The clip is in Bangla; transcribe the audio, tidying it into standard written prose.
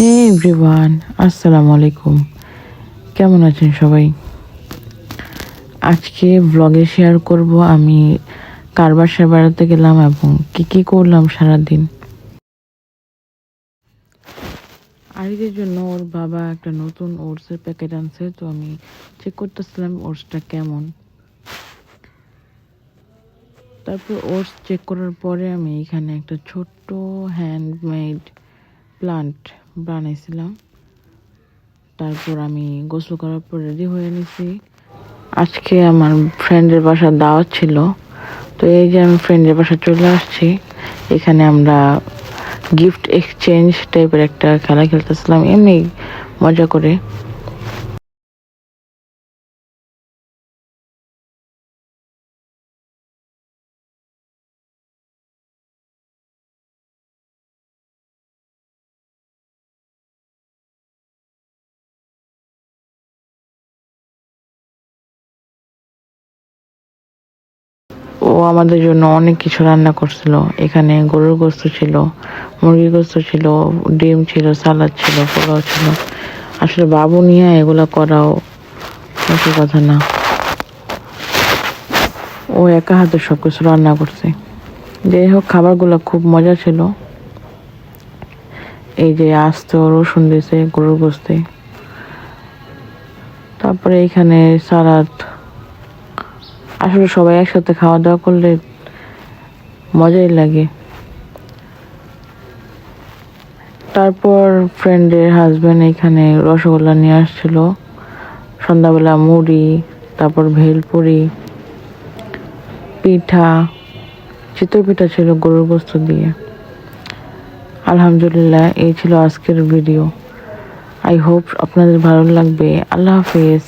হে এভরিওয়ান, আসসালামু আলাইকুম। কেমন আছেন সবাই? আজকে ব্লগে শেয়ার করব আমি কার বাসায় বেড়াতে গেলাম এবং কি কি করলাম সারাদিন। আরিদের জন্য ওর বাবা একটা নতুন ওটসের প্যাকেট আনছে, তো আমি চেক করতেছিলাম ওটসটা কেমন। তারপর ওটস চেক করার পরে আমি এখানে একটা ছোট্ট হ্যান্ডমেড প্লান্ট বানাইছিলাম। তারপর আমি গোসল করার পর রেডি হয়ে নিছি। আজকে আমার ফ্রেন্ডের বাসার দাওয়াত ছিল, তো এই যে আমি ফ্রেন্ডের বাসায় চলে আসছি। এখানে আমরা গিফট এক্সচেঞ্জ টাইপের একটা খেলা খেলতেছিলাম এমনি মজা করে। ও আমাদের জন্য অনেক কিছু রান্না করছিল। এখানে গরুর গোস্ত ছিল, মুরগির গোস্ত ছিল, ডিম ছিল, সালাদ ছিল, পোলাও ছিল। আসলে বাবু নিয়ে এগুলো করাও মুখের কথা না। ও একা হাতে সবকিছু রান্না করছে। যাই হোক, খাবারগুলো খুব মজা ছিল। এই যে আস্ত রসুন দিয়েছে গরুর গোস্তে, তারপরে এখানে সালাদ। আসলে সবাই একসাথে খাওয়া দাওয়া করলে মজাই লাগে। তারপর ফ্রেন্ডের হাজব্যান্ড এখানে রসগোল্লা নিয়ে আসছিল, সন্ধ্যাবেলা মুড়ি, তারপর ভেলপুরি, পিঠা, চিতই পিঠা ছিল গরুর গোস্ত দিয়ে। আলহামদুলিল্লাহ, এই ছিল আজকের ভিডিও। আই হোপ আপনাদের ভালো লাগবে। আল্লাহ হাফেজ।